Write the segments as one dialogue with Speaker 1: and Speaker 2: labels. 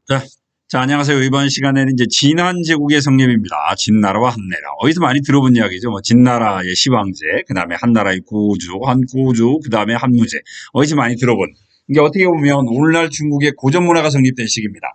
Speaker 1: 자, 안녕하세요. 이번 시간에는 이제 진한제국의 성립입니다. 진나라와 한나라. 어디서 많이 들어본 이야기죠. 뭐 진나라의 시황제, 그 다음에 한나라의 고주, 한고주, 그 다음에 한무제. 어디서 많이 들어본. 이게 어떻게 보면 오늘날 중국의 고전 문화가 성립된 시기입니다.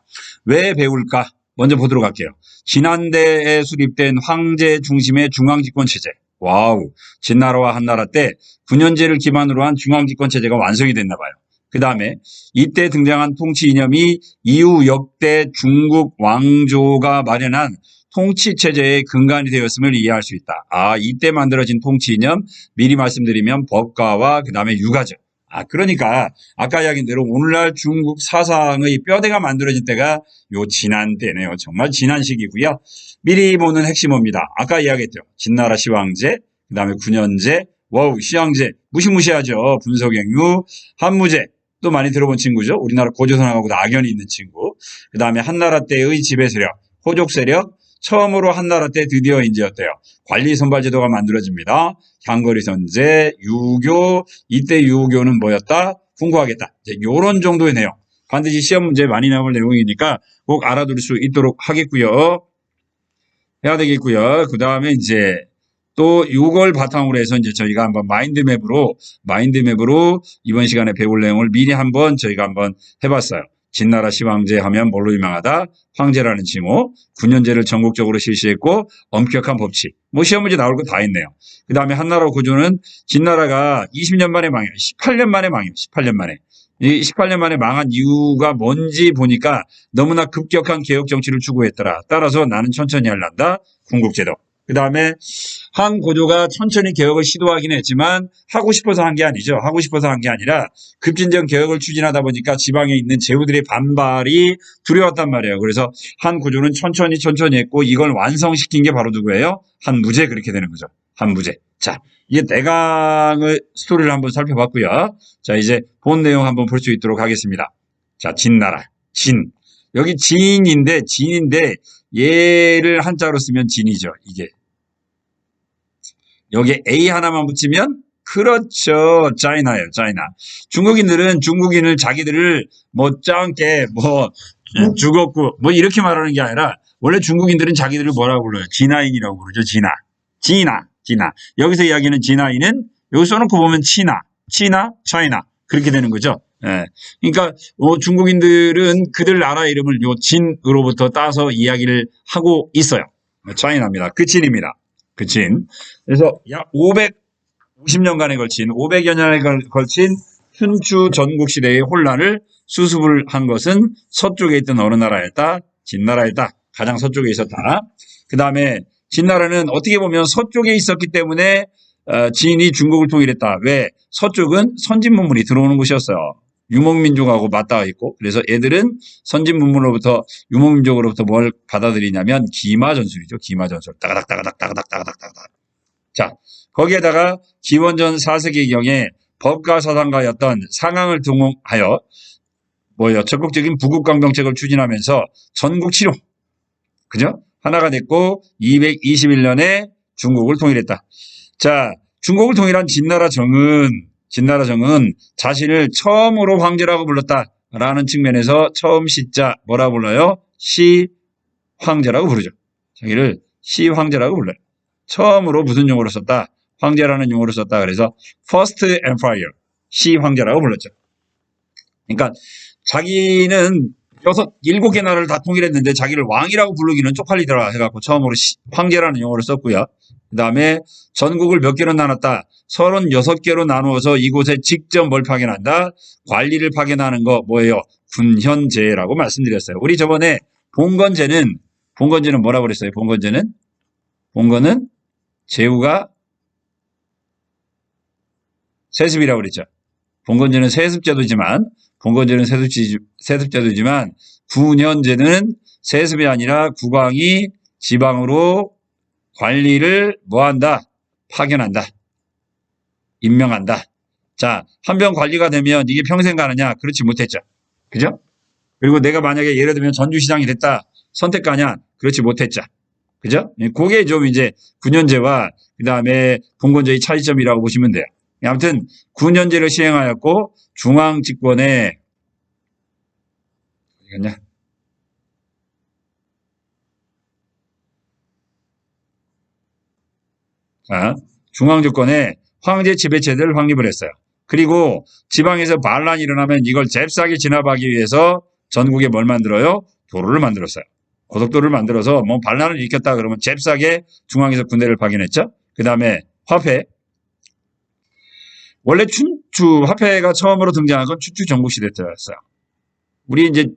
Speaker 1: 왜 배울까? 먼저 보도록 할게요. 진한대에 수립된 황제 중심의 중앙집권 체제. 와우. 진나라와 한나라 때 군현제를 기반으로 한 중앙집권 체제가 완성이 됐나 봐요. 그 다음에 이때 등장한 통치 이념이 이후 역대 중국 왕조가 마련한 통치 체제의 근간이 되었음을 이해할 수 있다. 이때 만들어진 통치 이념 미리 말씀드리면 법가와 그 다음에 유가죠. 그러니까 아까 이야기한 대로 오늘날 중국 사상의 뼈대가 만들어진 때가 요 진한 때네요. 정말 진한 시기고요. 미리 보는 핵심입니다. 아까 이야기했죠. 진나라 시황제, 그 다음에 군현제, 와우 시황제 무시무시하죠. 분석행유, 한무제 또 많이 들어본 친구죠. 우리나라 고조선하고도 악연이 있는 친구. 그 다음에 한나라 때의 지배 세력, 호족 세력. 처음으로 한나라 때 드디어 이제 어때요? 관리 선발 제도가 만들어집니다. 향거리 선제, 유교. 이때 유교는 뭐였다? 궁구하겠다. 이제 요런 정도의 내용. 반드시 시험 문제에 많이 나올 내용이니까 꼭 알아둘 수 있도록 하겠고요. 해야 되겠고요. 그 다음에 이제 또 이걸 바탕으로 해서 이제 저희가 한번 마인드맵으로 이번 시간에 배울 내용을 미리 한번 저희가 한번 해봤어요. 진나라 시황제 하면 뭘로 유명하다? 황제라는 징후, 군현제를 전국적으로 실시했고 엄격한 법칙. 뭐 시험 문제 나올 거 다 있네요. 그 다음에 한나라 구조는 진나라가 20년 만에 망해요. 18년 만에 망해요. 18년 만에. 이 18년 만에 망한 이유가 뭔지 보니까 너무나 급격한 개혁 정치를 추구했더라. 따라서 나는 천천히 할란다. 군국제도. 그 다음에 한 고조가 천천히 개혁을 시도하긴 했지만 하고 싶어서 한 게 아니죠. 하고 싶어서 한 게 아니라 급진적 개혁을 추진하다 보니까 지방에 있는 제후들의 반발이 두려웠단 말이에요. 그래서 한 고조는 천천히 했고 이걸 완성시킨 게 바로 누구예요? 한무제. 그렇게 되는 거죠. 한무제. 자, 이게 내강의 스토리를 한번 살펴봤고요. 자, 이제 본 내용 한번 볼 수 있도록 하겠습니다. 자, 진나라. 진. 여기 진인데 얘를 한자로 쓰면 진이죠. 이게. 여기에 A 하나만 붙이면 그렇죠. 짜이나예요. 짜이나. 중국인을 자기들을 뭐 짱게 뭐 죽었고 뭐 이렇게 말하는 게 아니라 원래 중국인들은 자기들을 뭐라고 불러요? 진아인이라고 부르죠. 진아. 여기서 이야기하는 진아인은 여기 써놓고 보면 치나, 차이나 그렇게 되는 거죠. 예. 그러니까 중국인들은 그들 나라 이름을 요 진으로부터 따서 이야기를 하고 있어요. 차이나입니다. 그 진입니다. 그 진. 그래서 약 550년간에 걸친 500여 년에 걸친 춘추 전국 시대의 혼란을 수습을 한 것은 서쪽에 있던 어느 나라였다? 진나라였다. 가장 서쪽에 있었다. 그 다음에 진나라는 어떻게 보면 서쪽에 있었기 때문에 진이 중국을 통일했다. 왜? 서쪽은 선진 문물이 들어오는 곳이었어요. 유목민족하고 맞닿아 있고 그래서 애들은 선진 문물로부터 유목민족으로부터 뭘 받아들이냐면 기마전술이죠. 기마전술. 따가닥. 자, 거기에다가 기원전 4세기경에 법가 사상가였던 상황을 등용하여 적극적인 부국강병책을 추진하면서 전국 치료. 그죠? 하나가 됐고 221년에 중국을 통일했다. 자, 중국을 통일한 진나라 정은 자신을 처음으로 황제라고 불렀다라는 측면에서 처음 시자 뭐라 불러요? 시황제라고 부르죠. 자기를 시황제라고 불러요. 처음으로 무슨 용어로 썼다? 황제라는 용어로 썼다. 그래서 First Empire 시황제라고 불렀죠. 그러니까 자기는 7개 나라를 다 통일했는데 자기를 왕이라고 부르기는 쪽팔리더라 해갖고 처음으로 황제라는 용어를 썼고요. 그 다음에 전국을 몇 개로 나눴다. 36개로 나누어서 이곳에 직접 뭘 파견한다? 관리를 파견하는 거 뭐예요? 군현제라고 말씀드렸어요. 우리 저번에 봉건제는 뭐라고 그랬어요? 봉건은 제후가 세습이라고 그랬죠. 봉건제는 세습제도지만 군현제는 세습이 아니라 국왕이 지방으로 관리를 뭐한다? 파견한다. 임명한다. 자, 한 번 관리가 되면 이게 평생 가느냐? 그렇지 못했죠. 그죠? 그리고 내가 만약에 예를 들면 전주시장이 됐다. 선택가냐? 그렇지 못했죠. 그죠? 그게 좀 이제 군현제와 그 다음에 봉건제의 차이점이라고 보시면 돼요. 아무튼 군현제를 시행하였고 중앙 집권에 자, 중앙주권에 황제 지배체제를 확립을 했어요. 그리고 지방에서 반란이 일어나면 이걸 잽싸게 진압하기 위해서 전국에 뭘 만들어요? 도로를 만들었어요. 고속도로를 만들어서 뭐 반란을 일으켰다 그러면 잽싸게 중앙에서 군대를 파견했죠. 그 다음에 화폐. 원래 화폐가 처음으로 등장한 건 춘추 전국시대 때였어요. 우리 이제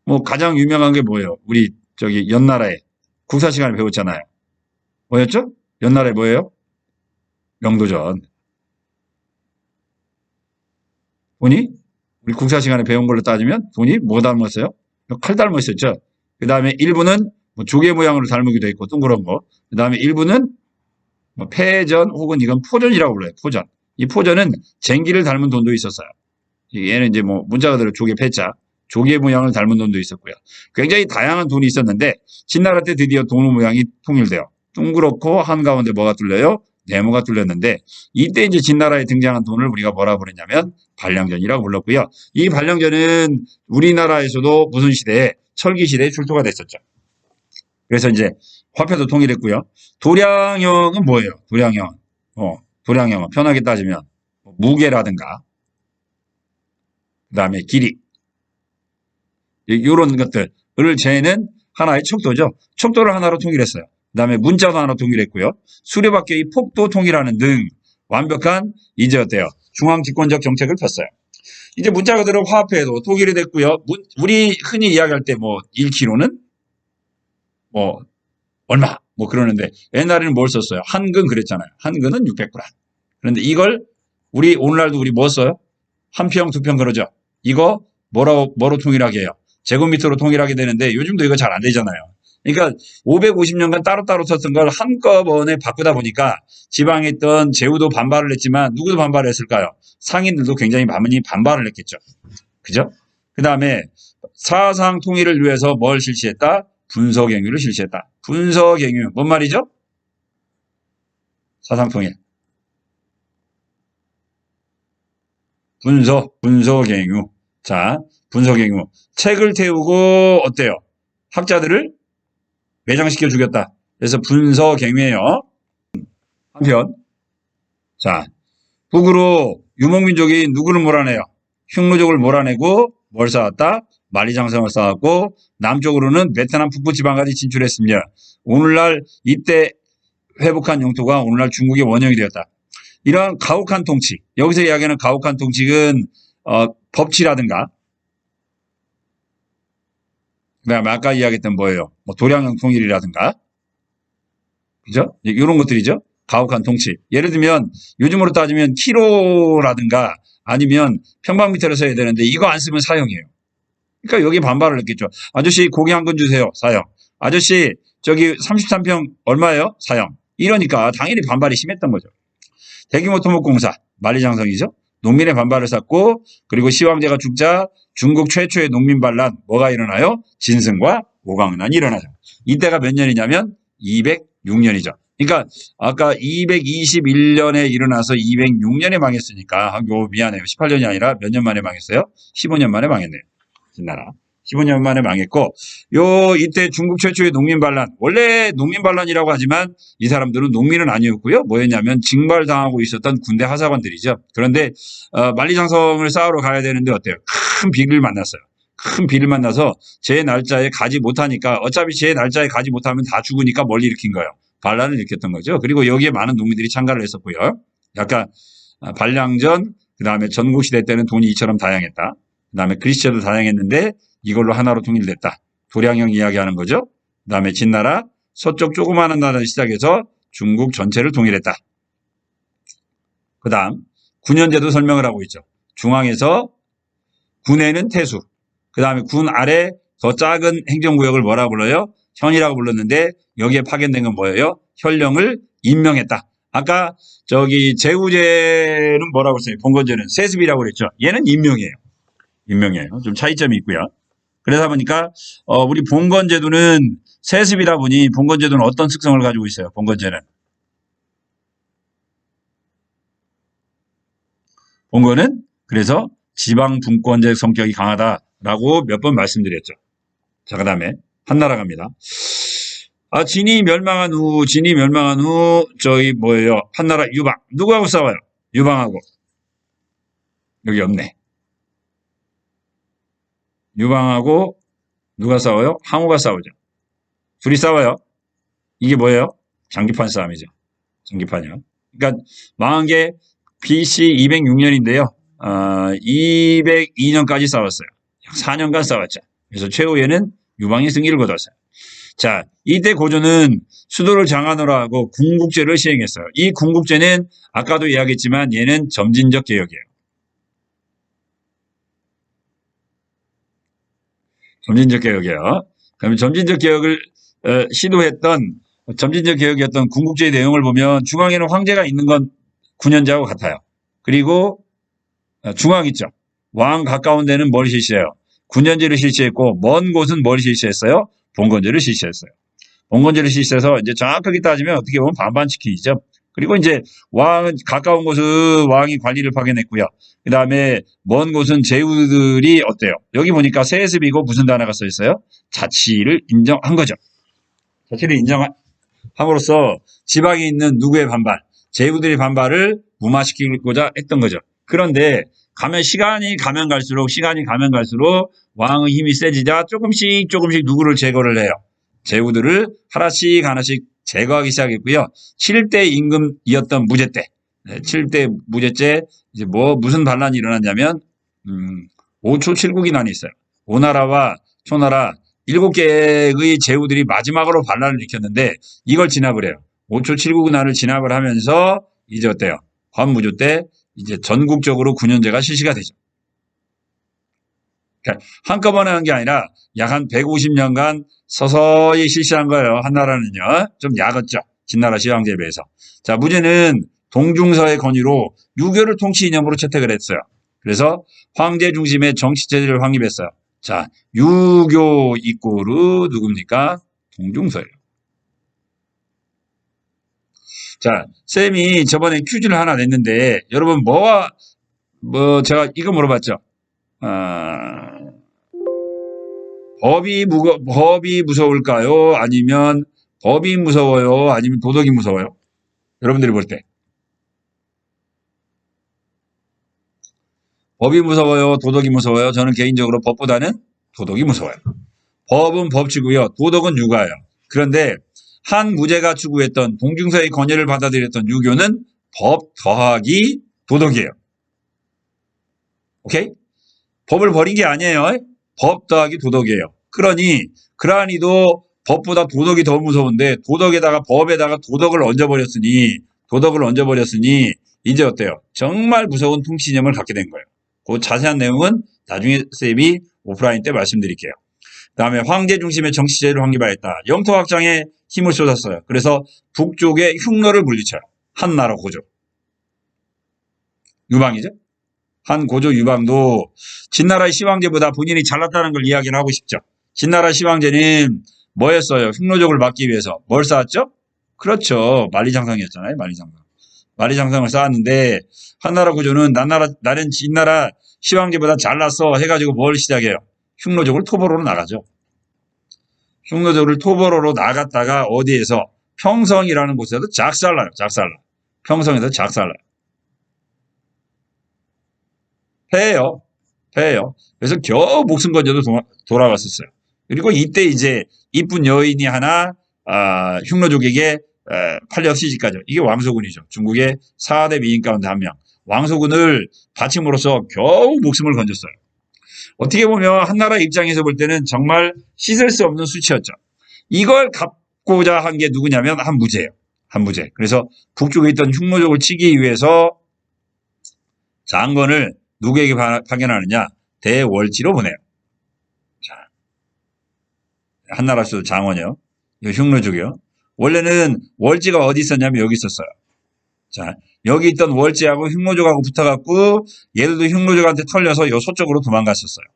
Speaker 1: 뭐 가장 유명한 게 뭐예요? 우리 저기 연나라에 국사 시간에 배웠잖아요. 뭐였죠? 연나라에 뭐예요? 명도전. 돈이 우리 국사 시간에 배운 걸로 따지면 돈이 뭐 닮았어요? 칼 닮았었죠. 그 다음에 일부는 뭐 조개 모양으로 닮기도 있고 둥그런 거. 그 다음에 일부는 뭐 패전 혹은 이건 포전이라고 불러요. 포전. 이 포전은 쟁기를 닮은 돈도 있었어요. 얘는 이제 뭐 문자 그대로 조개 패자. 조개 모양을 닮은 돈도 있었고요. 굉장히 다양한 돈이 있었는데 진나라 때 드디어 돈 모양이 통일돼요. 둥그렇고 한가운데 뭐가 뚫려요? 네모가 뚫렸는데 이때 이제 진나라에 등장한 돈을 우리가 뭐라 부르냐면 반량전이라고 불렀고요. 이 반량전은 우리나라에서도 무슨 시대에 철기 시대에 출토가 됐었죠. 그래서 이제 화폐도 통일했고요. 도량형은 뭐예요? 도량형은 편하게 따지면 무게라든가 그다음에 길이 이런 것들을 재는 하나의 척도죠. 척도를 하나로 통일했어요. 그다음에 문자도 하나 통일했고요. 수레바퀴의 폭도 통일하는 등 완벽한 이제 어때요? 중앙집권적 정책을 폈어요. 이제 문자 그대로 화폐도 통일이 됐고요. 우리 흔히 이야기할 때 뭐 1kg는 뭐 얼마 뭐 그러는데 옛날에는 뭘 썼어요? 한근 그랬잖아요. 한근은 600g. 그런데 이걸 오늘날도 우리 뭐 써요? 한 평, 두 평 그러죠. 이거 뭐로 통일하게 해요? 제곱미터로 통일하게 되는데 요즘도 이거 잘 안 되잖아요. 그러니까 550년간 따로따로 썼던 걸 한꺼번에 바꾸다 보니까 지방에 있던 제후도 반발을 했지만 누구도 반발을 했을까요? 상인들도 굉장히 많이 반발을 했겠죠. 그죠? 그 다음에 사상 통일을 위해서 뭘 실시했다? 분서갱유를 실시했다. 분서갱유 뭔 말이죠? 사상 통일. 분서갱유. 자, 분서갱유. 책을 태우고 어때요? 학자들을 매장시켜 주겠다. 그래서 분서갱유예요. 한편, 자, 북으로 유목민족이 누구를 몰아내요? 흉노족을 몰아내고 뭘 쌓았다? 만리장성을 쌓았고 남쪽으로는 베트남 북부 지방까지 진출했습니다. 오늘날 이때 회복한 영토가 오늘날 중국의 원형이 되었다. 이러한 가혹한 통치, 여기서 이야기하는 가혹한 통치는 법치라든가 그다음에 아까 이야기했던 뭐예요? 뭐 도량형 통일이라든가 그죠? 이런 것들이죠. 가혹한 통치. 예를 들면 요즘으로 따지면 키로라든가 아니면 평방미터를 써야 되는데 이거 안 쓰면 사형이에요. 그러니까 여기 반발을 했겠죠. 아저씨 고기 한 건 주세요. 사형. 아저씨 저기 33평 얼마예요? 사형. 이러니까 당연히 반발이 심했던 거죠. 대규모 토목공사 만리장성이죠. 농민의 반발을 샀고 그리고 시황제가 죽자 중국 최초의 농민 반란 뭐가 일어나요? 진승과 오광난이 일어나죠. 이때가 몇 년이냐면 206년이죠. 그러니까 아까 221년에 일어나서 206년에 망했으니까 미안해요. 18년이 아니라 몇 년 만에 망했어요? 15년 만에 망했네요. 진나라. 15년 만에 망했고 이때 중국 최초의 농민 반란 원래 농민 반란이라고 하지만 이 사람들은 농민은 아니었고요. 뭐였냐면 징발당하고 있었던 군대 하사관들이죠. 그런데 만리장성을 쌓으러 가야 되는데 어때요? 큰 비를 만났어요. 큰 비를 만나서 제 날짜에 가지 못하니까 어차피 제 날짜에 가지 못하면 다 죽으니까 멀리 일으킨 거예요. 반란을 일으켰던 거죠. 그리고 여기에 많은 농민들이 참가를 했었고요. 약간 반량전 그다음에 전국시대 때는 돈이 이처럼 다양했다. 그다음에 그리스어도 다양했는데 이걸로 하나로 통일됐다. 도량형 이야기하는 거죠. 그다음에 진나라 서쪽 조그마한 나라를 시작해서 중국 전체를 통일했다. 그다음 군현제도 설명을 하고 있죠. 중앙에서 군에는 태수. 그다음에 군 아래 더 작은 행정구역을 뭐라고 불러요? 현이라고 불렀는데 여기에 파견된 건 뭐예요? 현령을 임명했다. 아까 저기 제후제는 뭐라고 했어요? 봉건제는 세습이라고 그랬죠. 얘는 임명이에요. 좀 차이점이 있고요. 그러다 보니까 우리 봉건제도는 세습이다 보니 봉건제도는 어떤 특성을 가지고 있어요? 봉건은 그래서 지방 분권제 성격이 강하다라고 몇 번 말씀드렸죠. 자, 그 다음에 한나라 갑니다. 진이 멸망한 후, 저기 뭐예요? 한나라 유방. 누구하고 싸워요? 유방하고. 여기 없네. 유방하고 누가 싸워요? 항우가 싸우죠. 둘이 싸워요. 이게 뭐예요? 장기판 싸움이죠. 장기판이요. 그러니까 망한 게 BC 206년인데요. 202년까지 싸웠어요. 4년간 싸웠죠. 그래서 최후에는 유방이 승리를 거뒀어요. 자, 이때 고조는 수도를 장악하느라 하고 궁국제를 시행했어요. 이 궁국제는 아까도 이야기했지만 얘는 점진적 개혁이에요. 점진적 개혁이에요. 그럼 점진적 개혁을 시도했던 점진적 개혁이었던 궁국제의 내용을 보면 중앙에는 황제가 있는 건 9년제하고 같아요. 그리고 중앙 있죠. 왕 가까운 데는 뭘 실시해요? 9년제를 실시했고 먼 곳은 뭘 실시했어요? 봉건제를 실시했어요. 봉건제를 실시해서 이제 정확하게 따지면 어떻게 보면 반반치킨이죠. 그리고 이제 왕 가까운 곳은 왕이 관리를 파견했고요. 그 다음에 먼 곳은 제후들이 어때요? 여기 보니까 세습이고 무슨 단어가 써 있어요? 자치를 인정한 거죠. 자치를 인정함으로써 지방에 있는 누구의 반발? 제후들의 반발을 무마시키고자 했던 거죠. 그런데 시간이 가면 갈수록 왕의 힘이 세지자 조금씩 누구를 제거를 해요. 제후들을 하나씩 제거하기 시작했고요. 7대 임금이었던 무제 때, 7대 무제 때 이제 무슨 반란이 일어났냐면 5초 7국이 난이 있어요. 오나라와 초나라 7개의 제후들이 마지막으로 반란을 일으켰는데 이걸 진압을 해요. 5초 7국난을 진압을 하면서 이제 어때요? 관무조 때 이제 전국적으로 9년제가 실시가 되죠. 그러니까 한꺼번에 한 게 아니라 약 한 150년간 서서히 실시한 거예요. 한나라는요. 좀 약었죠. 진나라 시황제에 비해서. 자, 무제는 동중서의 건의로 유교를 통치 이념으로 채택을 했어요. 그래서 황제 중심의 정치체제를 확립했어요. 자, 유교 이꼬르 누굽니까? 동중서예요. 자, 쌤이 저번에 퀴즈를 하나 냈는데 여러분 제가 이거 물어봤죠. 법이 무서울까요? 아니면 법이 무서워요? 아니면 도덕이 무서워요? 여러분들이 볼 때. 법이 무서워요? 도덕이 무서워요? 저는 개인적으로 법보다는 도덕이 무서워요. 법은 법치고요. 도덕은 유가예요. 그런데 한 무제가 추구했던 동중서의 건의를 받아들였던 유교는 법 더하기 도덕이에요. 오케이? 법을 버린 게 아니에요. 법 더하기 도덕이에요. 그러니도 법보다 도덕이 더 무서운데 법에다가 도덕을 얹어버렸으니 이제 어때요? 정말 무서운 통치념을 갖게 된 거예요. 그 자세한 내용은 나중에 쌤이 오프라인 때 말씀드릴게요. 그다음에 황제 중심의 정치제를 확립하였다. 영토 확장에 힘을 쏟았어요. 그래서 북쪽에 흉노를 물리쳐요. 한나라 고조. 유방이죠. 한 고조 유방도 진나라의 시황제보다 본인이 잘났다는 걸 이야기를 하고 싶죠. 진나라 시황제는 뭐였어요? 흉노족을 막기 위해서 뭘 쌓았죠? 그렇죠. 만리장성이었잖아요. 만리장성을 쌓았는데 한나라 고조는 나는 진나라 시황제보다 잘났어 해가지고 뭘 시작해요? 흉노족을 토벌하러 나가죠. 흉노족을 토벌하러 나갔다가 어디에서 평성이라는 곳에서 작살나요. 평성에서 작살나요. 패해요. 그래서 겨우 목숨 건져도 돌아갔었어요. 그리고 이때 이제 이쁜 여인이 하나 흉노족에게 팔려 시집가죠. 이게 왕소군이죠. 중국의 4대 미인 가운데 한 명. 왕소군을 바침으로써 겨우 목숨을 건졌어요. 어떻게 보면 한나라 입장에서 볼 때는 정말 씻을 수 없는 수치였죠. 이걸 갚고자 한 게 누구냐면 한무제예요. 한무제. 그래서 북쪽에 있던 흉노족을 치기 위해서 장건을 누구에게 파견하느냐? 대월지로 보내요. 자, 한나라 수도 장원이요. 이거 흉노족이요. 원래는 월지가 어디 있었냐면 여기 있었어요. 자, 여기 있던 월지하고 흉노족하고 붙어갖고 얘들도 흉노족한테 털려서 요 서쪽으로 도망갔었어요.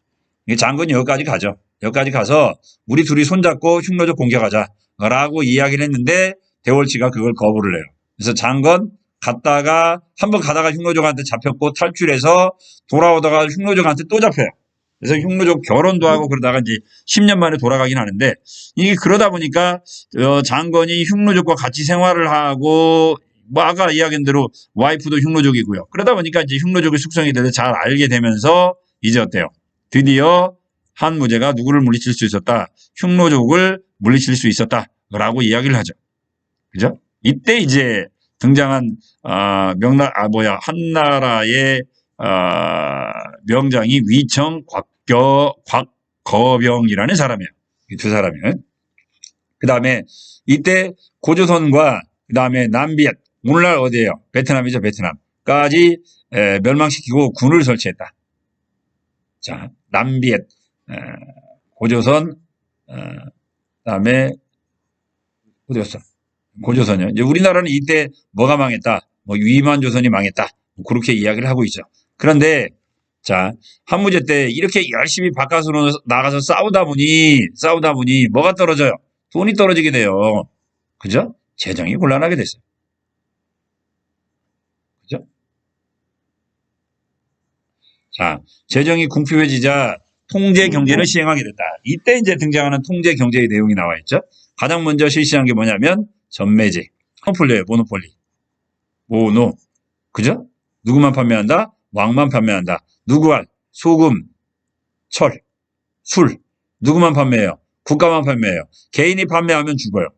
Speaker 1: 장군이 여기까지 가죠. 여기까지 가서 우리 둘이 손잡고 흉노족 공격하자 라고 이야기를 했는데 대월지가 그걸 거부를 해요. 그래서 장건 한번 가다가 흉노족한테 잡혔고 탈출해서 돌아오다가 흉노족한테 또 잡혀요. 그래서 흉노족 결혼도 하고 그러다가 이제 10년 만에 돌아가긴 하는데 이게 그러다 보니까 장건이 흉노족과 같이 생활을 하고 뭐 아까 이야기한 대로 와이프도 흉노족이고요. 그러다 보니까 이제 흉노족의 숙성에 대해서 잘 알게 되면서 이제 어때요? 드디어 한무제가 누구를 물리칠 수 있었다? 흉노족을 물리칠 수 있었다라고 이야기를 하죠. 그죠? 이때 이제 등장한 한나라의 명장이 위청 곽거병이라는 사람이에요. 이 두 사람이에요. 그 다음에 이때 고조선과 그 다음에 남비엣, 오늘날 어디예요? 베트남이죠, 베트남까지 멸망시키고 군을 설치했다. 자, 남비엣, 고조선, 그다음에 어디였어? 고조선이요. 이제 우리나라는 이때 뭐가 망했다? 뭐 위만조선이 망했다. 뭐 그렇게 이야기를 하고 있죠. 그런데 자, 한무제 때 이렇게 열심히 바깥으로 나가서 싸우다 보니 뭐가 떨어져요? 돈이 떨어지게 돼요. 그죠? 재정이 곤란하게 됐어요. 그죠? 자, 재정이 궁핍해지자 통제 경제를 시행하게 됐다. 이때 이제 등장하는 통제 경제의 내용이 나와 있죠. 가장 먼저 실시한 게 뭐냐면 전매제, 모노폴리예요. 모노폴리. 모노. 그죠? 누구만 판매한다? 왕만 판매한다. 누구와? 소금, 철, 술. 누구만 판매해요? 국가만 판매해요. 개인이 판매하면 죽어요.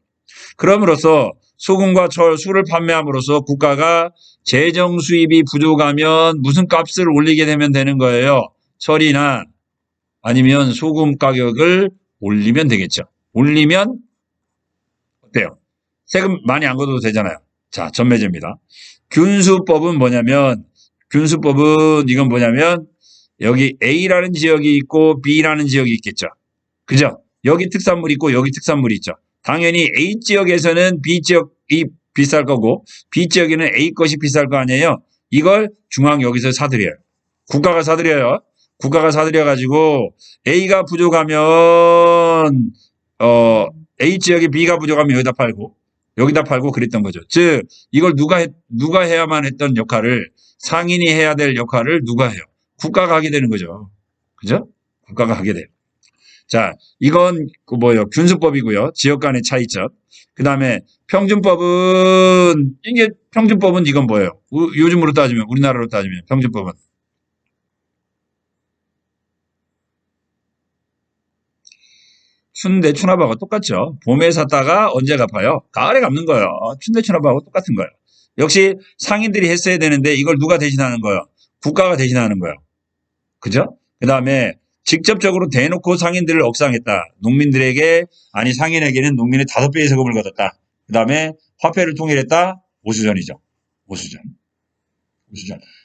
Speaker 1: 그럼으로써 소금과 철, 술을 판매함으로써 국가가 재정 수입이 부족하면 무슨 값을 올리게 되는 거예요? 철이나 아니면 소금 가격을 올리면 되겠죠. 올리면 어때요? 세금 많이 안 걷어도 되잖아요. 자, 전매제입니다. 균수법은 이건 뭐냐면 여기 A라는 지역이 있고 B라는 지역이 있겠죠. 그죠? 여기 특산물이 있고 여기 특산물이 있죠. 당연히 A 지역에서는 B 지역이 비쌀 거고 B 지역에는 A 것이 비쌀 거 아니에요. 이걸 중앙 여기서 사들여요. 국가가 사들여요. 국가가 사들여가지고 A가 부족하면 A 지역에 B가 부족하면 여기다 팔고 그랬던 거죠. 즉 이걸 누가 해야만 했던 역할을 상인이 해야 될 역할을 누가 해요? 국가가 하게 되는 거죠. 그죠? 국가가 하게 돼요. 자, 이건 균수법이고요. 지역 간의 차이점. 그 다음에 평균법은 이건 뭐예요? 요즘으로 따지면 우리나라로 따지면 평균법은 춘대 추나바하고 똑같죠. 봄에 샀다가 언제 갚아요? 가을에 갚는 거예요. 춘대 추나바하고 똑같은 거예요. 역시 상인들이 했어야 되는데 이걸 누가 대신하는 거예요? 국가가 대신하는 거예요. 그죠? 그 다음에 직접적으로 대놓고 상인들을 억상했다. 상인에게는 농민의 5배의 세금을 걷었다. 그 다음에 화폐를 통일했다. 오수전이죠. 오수전.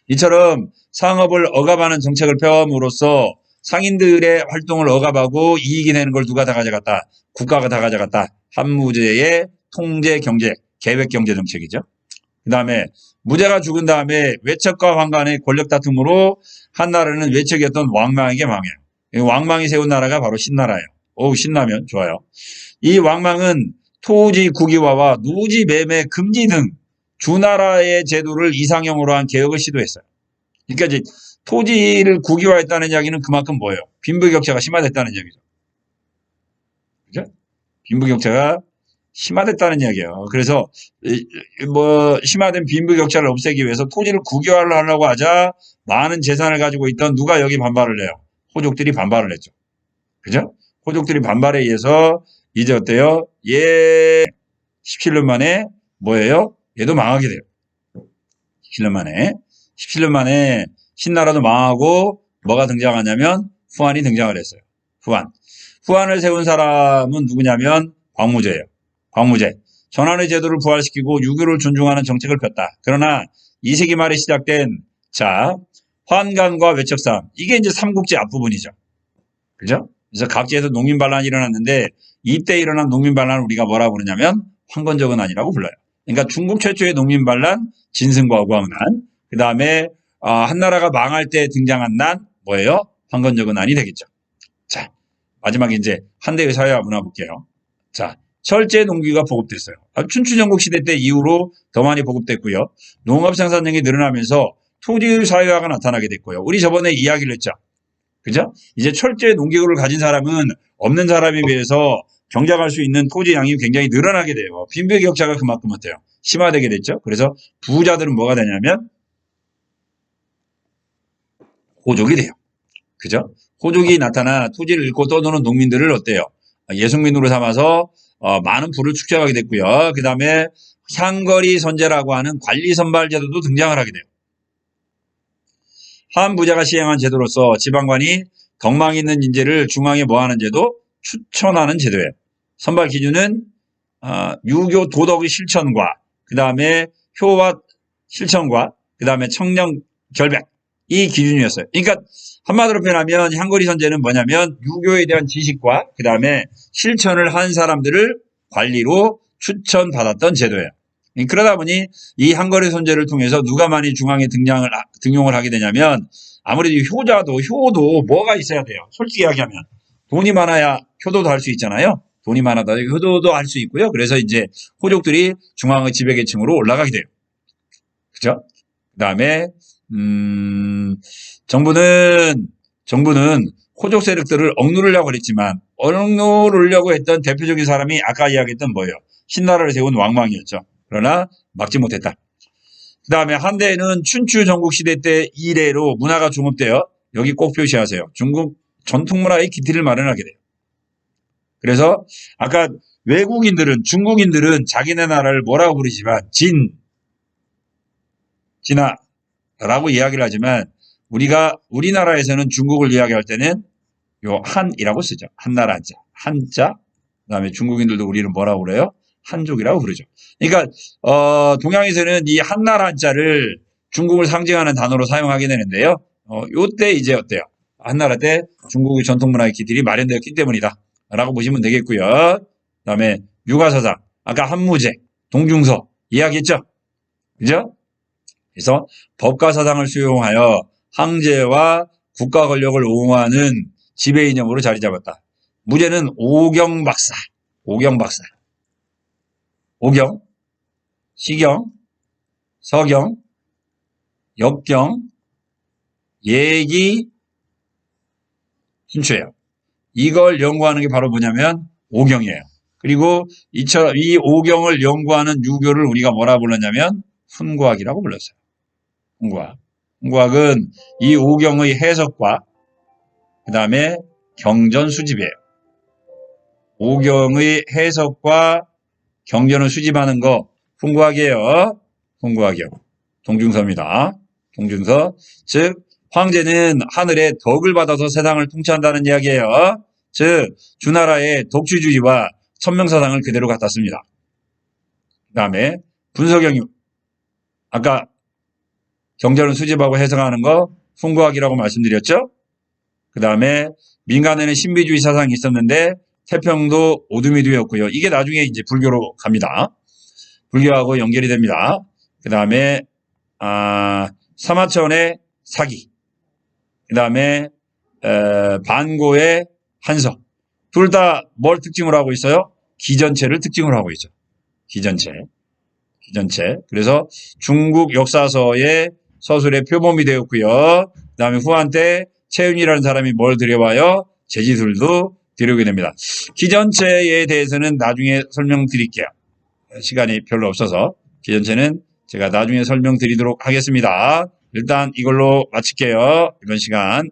Speaker 1: 이처럼 상업을 억압하는 정책을 펴함으로써 상인들의 활동을 억압하고 이익이 되는 걸 누가 다 가져갔다? 국가가 다 가져갔다. 한무제의 통제 경제, 계획 경제 정책이죠. 그 다음에 무제가 죽은 다음에 외척과 황간의 권력 다툼으로 한나라는 외척이었던 왕망에게 망해요. 왕망이 세운 나라가 바로 신나라예요. 신나면 좋아요. 이 왕망은 토지 국유화와 노지 매매 금지 등 주나라의 제도를 이상형으로 한 개혁을 시도했어요. 그러니까 이제 토지를 국유화했다는 이야기는 그만큼 뭐예요? 빈부격차가 심화됐다는 얘기죠. 그죠? 빈부격차가 심화됐다는 이야기예요. 그래서 심화된 빈부격차를 없애기 위해서 토지를 국유화를 하려고 하자 많은 재산을 가지고 있던 누가 여기 반발을 해요? 호족들이 반발을 했죠. 그죠? 호족들이 반발에 의해서 이제 어때요? 17년 만에 뭐예요? 얘도 망하게 돼요. 17년 만에 신나라도 망하고 뭐가 등장하냐면 후한이 등장을 했어요. 후한을 세운 사람은 누구냐면 광무제예요. 광무제. 전환의 제도를 부활시키고 유교를 존중하는 정책을 폈다. 그러나 2세기 말에 시작된 환관과 외척싸움. 이게 이제 삼국지 앞부분이죠. 그죠? 그래서 각지에서 농민 반란이 일어났는데 이때 일어난 농민 반란을 우리가 뭐라고 부르냐면 황건적은난이라고 불러요. 그러니까 중국 최초의 농민 반란 진승과 광난. 그 다음에 한나라가 망할 때 등장한 난 뭐예요? 황건적은난이 되겠죠. 자, 마지막에 이제 한대의 사회화 문화 볼게요. 자, 철제 농기가 보급됐어요. 춘추전국 시대 때 이후로 더 많이 보급됐고요. 농업 생산량이 늘어나면서 토지 사회화가 나타나게 됐고요. 우리 저번에 이야기를 했죠. 그죠? 이제 철저히 농기구를 가진 사람은 없는 사람에 비해서 경작할 수 있는 토지 양이 굉장히 늘어나게 돼요. 빈부격차가 그만큼 어때요? 심화되게 됐죠. 그래서 부자들은 뭐가 되냐면 호족이 돼요. 그죠? 호족이 나타나 토지를 잃고 떠도는 농민들을 어때요? 예속민으로 삼아서 많은 부를 축적하게 됐고요. 그 다음에 향거리 선제라고 하는 관리 선발 제도도 등장을 하게 돼요. 한 부자가 시행한 제도로서 지방관이 덕망 있는 인재를 중앙에 뭐하는 제도? 추천하는 제도예요. 선발 기준은 유교 도덕의 실천과 그 다음에 효와 실천과 그 다음에 청렴 결백 이 기준이었어요. 그러니까 한마디로 표현하면 향거리 선제는 뭐냐면 유교에 대한 지식과 그 다음에 실천을 한 사람들을 관리로 추천받았던 제도예요. 그러다 보니 이 향거리 선제를 통해서 누가 많이 중앙에 등용을 하게 되냐면 아무래도 효도 뭐가 있어야 돼요. 솔직히 이야기하면 돈이 많아야 효도도 할 수 있잖아요. 돈이 많아도 효도도 할 수 있고요. 그래서 이제 호족들이 중앙의 지배계층으로 올라가게 돼요. 그죠? 그 다음에 정부는 호족 세력들을 억누르려고 그랬지만 억누르려고 했던 대표적인 사람이 아까 이야기했던 뭐예요? 신나라를 세운 왕망이었죠. 그러나 막지 못했다. 그 다음에 한대에는 춘추 전국시대 때 이래로 문화가 중업되어 여기 꼭 표시하세요. 중국 전통문화의 기틀을 마련하게 돼요. 그래서 아까 중국인들은 자기네 나라를 뭐라고 부르지만 진화라고 이야기를 하지만 우리나라에서는 중국을 이야기할 때는 요 한이라고 쓰죠. 한나라 한자. 그다음에 중국인들도 우리는 뭐라고 그래요? 한족이라고 부르죠. 그러니까 동양에서는 이 한나라 한자를 중국을 상징하는 단어로 사용하게 되는데요. 요때 이제 어때요? 한나라 때 중국의 전통문화의 기틀이 마련되었기 때문이다. 라고 보시면 되겠고요. 그다음에 유가사상, 아까 한무제, 동중서 이야기했죠. 그죠? 그래서 법가사상을 수용하여 황제와 국가 권력을 옹호하는 지배 이념으로 자리 잡았다. 무제는 오경박사, 오경, 시경, 서경, 역경, 예기, 신추예요. 이걸 연구하는 게 바로 뭐냐면 오경이에요. 그리고 이 오경을 연구하는 유교를 우리가 뭐라 불렀냐면 훈구학이라고 불렀어요. 훈구학. 훈구학은 이 오경의 해석과 그 다음에 경전 수집이에요. 오경의 해석과 경전을 수집하는 거 훈구학이에요. 훈구학이요. 동중서입니다. 동중서. 즉 황제는 하늘의 덕을 받아서 세상을 통치한다는 이야기예요. 즉 주나라의 독주주의와 천명사상을 그대로 갖다 씁니다. 그 다음에 분서경유. 아까 경전을 수집하고 해석하는 거 훈구학이라고 말씀드렸죠. 그 다음에 민간에는 신비주의 사상이 있었는데 태평도 오두미두였고요. 이게 나중에 이제 불교로 갑니다. 불교하고 연결이 됩니다. 그 다음에 사마천의 사기. 그 다음에 반고의 한석. 둘 다 뭘 특징으로 하고 있어요? 기전체를 특징으로 하고 있죠. 기전체. 그래서 중국 역사서의 서술의 표범이 되었고요. 그 다음에 후한 때 채윤이라는 사람이 뭘 들여와요? 제지술도 들여오게 됩니다. 기전체에 대해서는 나중에 설명드릴게요. 시간이 별로 없어서 기전체는 제가 나중에 설명드리도록 하겠습니다. 일단 이걸로 마칠게요. 이번 시간.